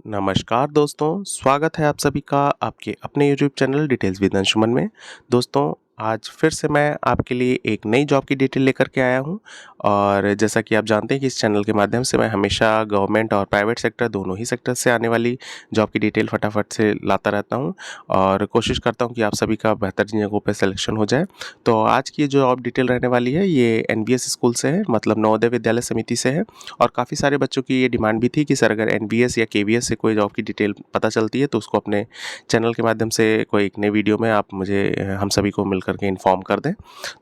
नमस्कार दोस्तों, स्वागत है आप सभी का आपके अपने YouTube channel details with Anshuman में। दोस्तों, आज फिर से मैं आपके लिए एक नई जॉब की डिटेल लेकर के आया हूं और जैसा कि आप जानते हैं कि इस चैनल के माध्यम से मैं हमेशा गवर्नमेंट और प्राइवेट सेक्टर दोनों ही सेक्टर से आने वाली जॉब की डिटेल फटाफट से लाता रहता हूं और कोशिश करता हूं कि आप सभी का बेहतरीन जगहों पर सिलेक्शन हो जाए। तो आज की जो जॉब डिटेल रहने वाली है ये एनबीएस स्कूल से है, मतलब नवोदय विद्यालय समिति से है। और काफ़ी सारे बच्चों की ये डिमांड भी थी कि सर अगर एनबीएस या केवीएस से कोई जॉब की डिटेल पता चलती है तो उसको अपने चैनल के माध्यम से कोई एक नई वीडियो में आप मुझे हम सभी को मिल करके इन्फॉर्म कर दें।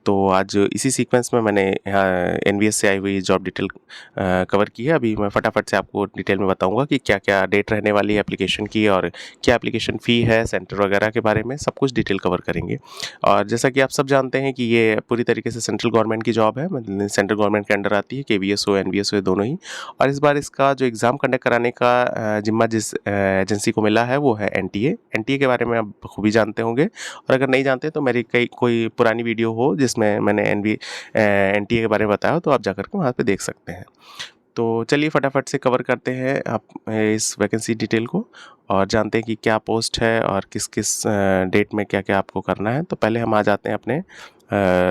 तो आज इसी सीक्वेंस में मैंने एनबीएस से आई हुई जॉब डिटेल कवर की है। अभी मैं फटाफट से आपको डिटेल में बताऊंगा कि क्या क्या डेट रहने वाली है एप्लीकेशन की और क्या एप्लीकेशन फ़ी है, सेंटर वगैरह के बारे में सब कुछ डिटेल कवर करेंगे। और जैसा कि आप सब जानते हैं कि ये पूरी तरीके से सेंट्रल गवर्नमेंट की जॉब है, मतलब सेंट्रल गवर्नमेंट के अंडर आती है, केवीएस हो एनबीएस हो दोनों ही। और इस बार इसका जो एग्ज़ाम कंडक्ट कराने का जिम्मा जिस एजेंसी को मिला है वो है एनटीए। एनटीए के बारे में आप खूबी जानते होंगे और अगर नहीं जानते तो मेरी कोई पुरानी वीडियो हो जिसमें मैंने एनटीए के बारे में बताया हो तो आप जाकर के वहाँ पे देख सकते हैं। तो चलिए फटाफट से कवर करते हैं आप इस वैकेंसी डिटेल को और जानते हैं कि क्या पोस्ट है और किस किस डेट में क्या क्या आपको करना है। तो पहले हम आ जाते हैं अपने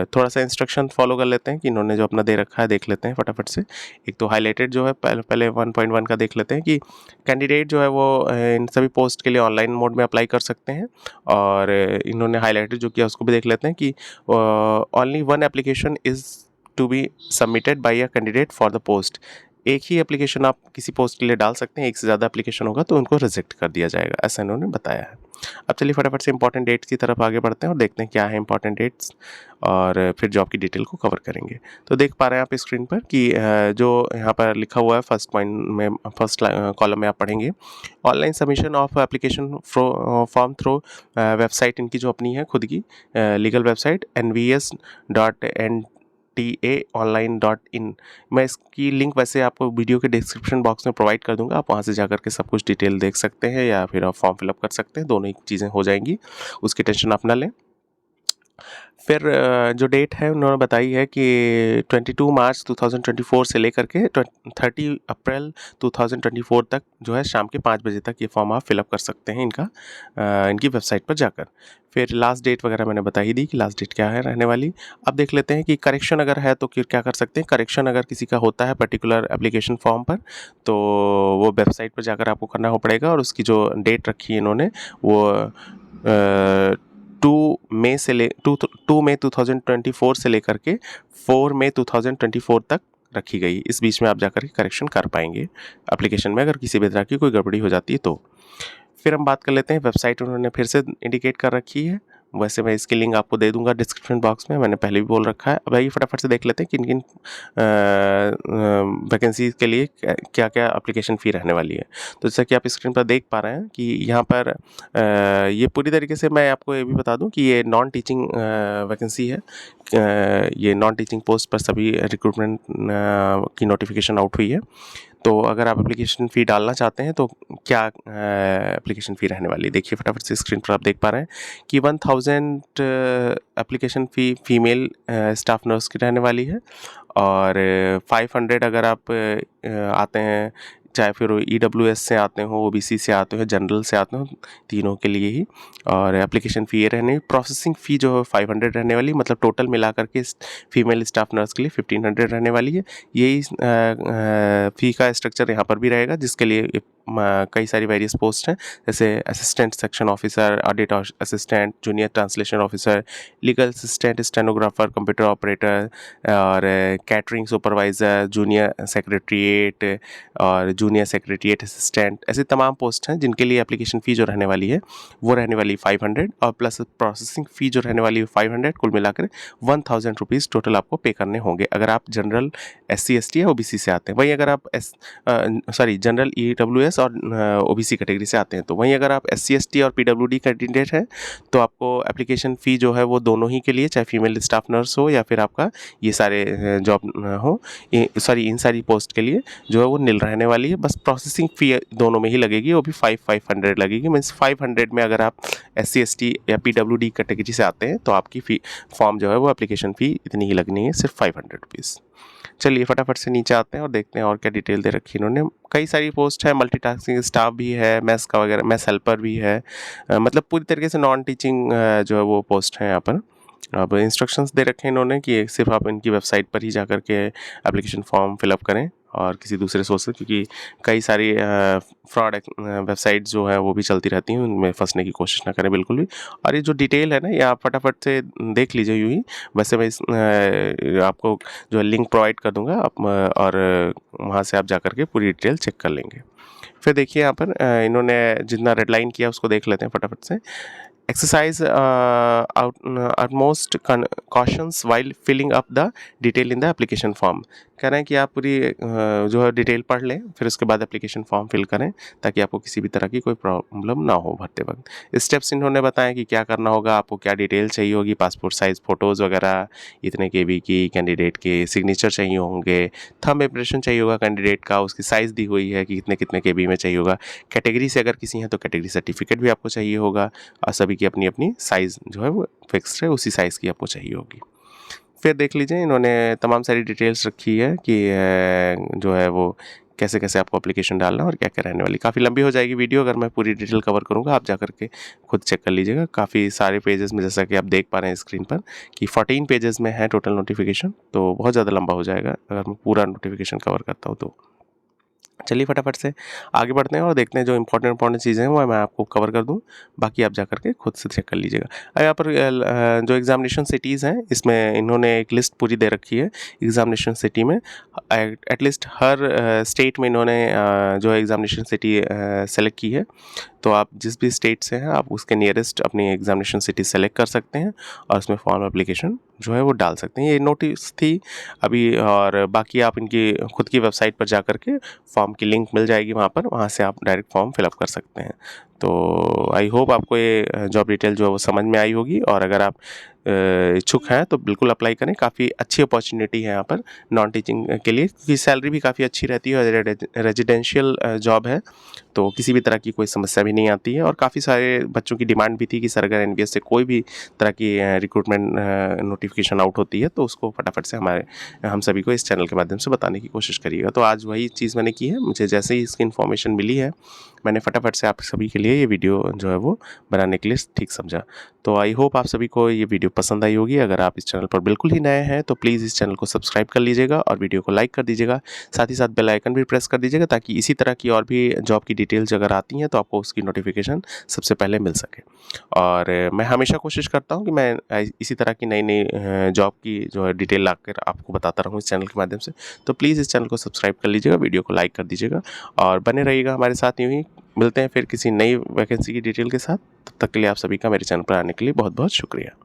थोड़ा सा इंस्ट्रक्शन फॉलो कर लेते हैं कि इन्होंने जो अपना दे रखा है देख लेते हैं फटाफट से। एक तो हाईलाइटेड जो है पहले 1.1 का देख लेते हैं कि कैंडिडेट जो है वो इन सभी पोस्ट के लिए ऑनलाइन मोड में अप्लाई कर सकते हैं। और इन्होंने हाईलाइटेड जो किया उसको भी देख लेते हैं कि only one application is to be submitted by a candidate for the post. एक ही एप्लीकेशन आप किसी पोस्ट के लिए डाल सकते हैं, एक से ज़्यादा एप्लीकेशन होगा तो उनको रिजेक्ट कर दिया जाएगा, ऐसा इन्होंने बताया है। अब चलिए फटाफट से इंपॉर्टेंट डेट्स की तरफ आगे बढ़ते हैं और देखते हैं क्या है इंपॉर्टेंट डेट्स और फिर जॉब की डिटेल को कवर करेंगे। तो देख पा रहे हैं आप स्क्रीन पर कि जो यहाँ पर लिखा हुआ है फर्स्ट पॉइंट में, फर्स्ट कॉलम में आप पढ़ेंगे online submission of application form through website इनकी जो अपनी है खुद की लीगल वेबसाइट nvs.TA.online.in। मैं इसकी लिंक वैसे आपको वीडियो के डिस्क्रिप्शन बॉक्स में प्रोवाइड कर दूंगा, आप वहाँ से जाकर के सब कुछ डिटेल देख सकते हैं या फिर आप फॉर्म फिलअप कर सकते हैं, दोनों ही चीज़ें हो जाएंगी, उसकी टेंशन आप ना लें। फिर जो डेट है उन्होंने बताई है कि 22 मार्च 2024 से लेकर के 30 अप्रैल 2024 तक जो है शाम के 5 बजे तक ये फॉर्म आप फिलअप कर सकते हैं इनकी वेबसाइट पर जाकर। फिर लास्ट डेट वगैरह मैंने बता ही दी कि लास्ट डेट क्या है रहने वाली। अब देख लेते हैं कि करेक्शन अगर है तो क्या कर सकते हैं। करेक्शन अगर किसी का होता है पर्टिकुलर एप्लीकेशन फॉर्म पर तो वो वेबसाइट पर जाकर आपको करना हो पड़ेगा और उसकी जो डेट रखी है इन्होंने वो 2 मई 2024 से लेकर के 4 मई 2024 तक रखी गई। इस बीच में आप जाकर के करेक्शन कर पाएंगे एप्लीकेशन में अगर किसी भी तरह की कोई गड़बड़ी हो जाती है तो। फिर हम बात कर लेते हैं, वेबसाइट उन्होंने फिर से इंडिकेट कर रखी है, वैसे मैं इसकी लिंक आपको दे दूंगा डिस्क्रिप्शन बॉक्स में, मैंने पहले भी बोल रखा है। अब आइए फटाफट से देख लेते हैं कि किन किन वैकेंसी के लिए क्या क्या एप्लीकेशन फ़ी रहने वाली है। तो जैसा कि आप स्क्रीन पर देख पा रहे हैं कि यहाँ पर ये पूरी तरीके से मैं आपको ये भी बता दूं कि ये नॉन टीचिंग वैकेंसी है। ये नॉन टीचिंग पोस्ट पर सभी रिक्रूटमेंट की नोटिफिकेशन आउट हुई है। तो अगर आप एप्लीकेशन फ़ी डालना चाहते हैं तो क्या एप्लीकेशन फ़ी रहने वाली है देखिए फटाफट से स्क्रीन पर आप देख पा रहे हैं कि 1000 application fee female staff nurse की रहने वाली है और 500 अगर आप आते हैं, चाहे फिर ईडब्ल्यूएस से आते हो, ओबीसी से आते हो, जनरल से आते हो, तीनों के लिए ही। और एप्लीकेशन फ़ी ये रहने, प्रोसेसिंग फ़ी जो है 500 रहने वाली, मतलब टोटल मिला करके फीमेल स्टाफ नर्स के लिए 1500 रहने वाली है। यही फ़ी का स्ट्रक्चर यहाँ पर भी रहेगा जिसके लिए कई सारी वेरियस पोस्ट हैं, जैसे assistant section officer, audit assistant, junior translation officer, legal assistant, stenographer, computer operator और कैटरिंग सुपरवाइज़र, जूनियर सेक्रेटरीट और जूनियर सेक्रेटरीट असिस्टेंट, ऐसे तमाम पोस्ट हैं जिनके लिए एप्लीकेशन फ़ी जो रहने वाली है वो रहने वाली 500 और प्लस प्रोसेसिंग फ़ी जो रहने वाली है 500, कुल मिलाकर 1000 रुपीज़ टोटल आपको पे करने होंगे अगर आप जनरल SC ST या ओबीसी से आते हैं। वहीं अगर आप जनरल EWS और ओबीसी कैटेगरी से आते हैं तो वहीं अगर आप SC ST और PWD कैंडिडेट हैं तो आपको एप्लीकेशन फ़ी जो है वो दोनों ही के लिए, चाहे फीमेल स्टाफ नर्स हो या फिर आपका ये सारे जॉब हो, इन सारी पोस्ट के लिए जो है वो निल रहने वाली है। बस प्रोसेसिंग फ़ी दोनों में ही लगेगी, वो भी 500 लगेगी। मीन्स 500 में अगर आप SC ST या PWD कैटेगरी से आते हैं तो आपकी फ़ी फॉर्म जो है वो एप्लीकेशन फ़ी इतनी ही लगनी है, सिर्फ 500 रुपीज़। चलिए फटाफट से नीचे आते हैं और देखते हैं और क्या डिटेल दे रखी है इन्होंने। कई सारी पोस्ट है, मल्टीटास्किंग स्टाफ भी है, मेस का वगैरह, मेस हेल्पर भी है। मतलब पूरी तरीके से नॉन टीचिंग जो है वो पोस्ट है यहाँ पर। अब इंस्ट्रक्शंस दे रखे हैं इन्होंने कि सिर्फ आप इनकी वेबसाइट पर ही जाकर के एप्लीकेशन फॉर्म फिलअप करें और किसी दूसरे सोर्स से, क्योंकि कई सारी फ्रॉड वेबसाइट जो है वो भी चलती रहती हैं, उनमें फंसने की कोशिश ना करें बिल्कुल भी। और ये जो डिटेल है ना, ये आप फटाफट से देख लीजिए यूँ ही। वैसे मैं आपको जो है लिंक प्रोवाइड कर दूंगा आप, और वहाँ से आप जाकर के पूरी डिटेल चेक कर लेंगे। फिर देखिए यहाँ पर इन्होंने जितना रेड लाइन किया उसको देख लेते हैं फटाफट से। Exercise utmost cautions while filling up the detail in the application form। कह रहे हैं कि आप पूरी जो है डिटेल पढ़ लें, फिर उसके बाद एप्लीकेशन फॉर्म फिल करें, ताकि आपको किसी भी तरह की कोई प्रॉब्लम ना हो भरते वक्त। स्टेप्स इन्होंने बताया कि क्या करना होगा, आपको क्या डिटेल चाहिए होगी, पासपोर्ट साइज़ फ़ोटोज़ वगैरह, इतने केबी की, कैंडिडेट के सिग्नेचर चाहिए होंगे, थंब इम्प्रेशन चाहिए होगा कैंडिडेट का, उसकी साइज़ दी हुई है कि कितने कितने केबी में चाहिए होगा। कैटेगरी से अगर किसी हैं तो कैटेगरी सर्टिफिकेट भी आपको चाहिए होगा, और सभी की अपनी अपनी साइज़ जो है वो फिक्स्ड है, उसी साइज़ की आपको चाहिए होगी। फिर देख लीजिए इन्होंने तमाम सारी डिटेल्स रखी है कि जो है वो कैसे कैसे आपको एप्लीकेशन डालना और क्या क्या रहने वाली। काफ़ी लंबी हो जाएगी वीडियो अगर मैं पूरी डिटेल कवर करूँगा, आप जाकर के खुद चेक कर लीजिएगा। काफ़ी सारे पेजेस में, जैसा कि आप देख पा रहे हैं स्क्रीन पर, कि 14 पेजेस में है टोटल नोटिफिकेशन, तो बहुत ज़्यादा लंबा हो जाएगा अगर मैं पूरा नोटिफिकेशन कवर करता हूँ तो। चलिए फटाफट से आगे बढ़ते हैं और देखते हैं जो इंपॉर्टेंट चीज़ें हैं वो मैं आपको कवर कर दूं, बाकी आप जाकर के खुद से चेक कर लीजिएगा। अब यहाँ पर जो एग्जामिनेशन सिटीज़ हैं, इसमें इन्होंने एक लिस्ट पूरी दे रखी है एग्जामिनेशन सिटी में। एटलीस्ट हर स्टेट में इन्होंने जो है एग्जामिनेशन सिटी सेलेक्ट की है। तो आप जिस भी स्टेट से हैं आप उसके नियरेस्ट अपनी एग्जामिनेशन सिटी सेलेक्ट कर सकते हैं और उसमें फॉर्म एप्लीकेशन जो है वो डाल सकते हैं। ये नोटिस थी अभी, और बाकी आप इनकी खुद की वेबसाइट पर जाकर के फॉर्म की लिंक मिल जाएगी वहाँ से आप डायरेक्ट फॉर्म फिलअप कर सकते हैं। तो आई होप आपको ये जॉब डिटेल जो है वो समझ में आई होगी, और अगर आप इच्छुक हैं तो बिल्कुल अप्लाई करें। काफ़ी अच्छी अपॉर्चुनिटी है यहाँ पर नॉन टीचिंग के लिए, क्योंकि सैलरी भी काफ़ी अच्छी रहती है और रेजिडेंशियल जॉब है, तो किसी भी तरह की कोई समस्या भी नहीं आती है। और काफ़ी सारे बच्चों की डिमांड भी थी कि सर अगर एनवीएस से कोई भी तरह की रिक्रूटमेंट नोटिफिकेशन आउट होती है तो उसको फटाफट से हम सभी को इस चैनल के माध्यम से बताने की कोशिश करिएगा। तो आज वही चीज़ मैंने की है। मुझे जैसे ही इसकी इन्फॉर्मेशन मिली है, मैंने फटाफट से आप सभी के लिए ये वीडियो जो है वो बनाने के लिए ठीक समझा। तो आई होप आप सभी को ये वीडियो पसंद आई होगी। अगर आप इस चैनल पर बिल्कुल ही नए हैं तो प्लीज़ इस चैनल को सब्सक्राइब कर लीजिएगा और वीडियो को लाइक कर दीजिएगा। साथ ही साथ बेल आइकन भी प्रेस कर दीजिएगा, ताकि इसी तरह की और भी जॉब की डिटेल्स अगर आती हैं तो आपको उसकी नोटिफिकेशन सबसे पहले मिल सके। और मैं हमेशा कोशिश करता हूँ कि मैं इसी तरह की नई नई जॉब की जो है डिटेल लाकर आपको बताता रहूँ इस चैनल के माध्यम से। तो प्लीज़ इस चैनल को सब्सक्राइब कर लीजिएगा, वीडियो को लाइक कर दीजिएगा और बने रहिएगा हमारे साथ। यूँ ही मिलते हैं फिर किसी नई वैकेंसी की डिटेल के साथ। तब तक के लिए आप सभी का मेरे चैनल पर आने के लिए बहुत बहुत शुक्रिया।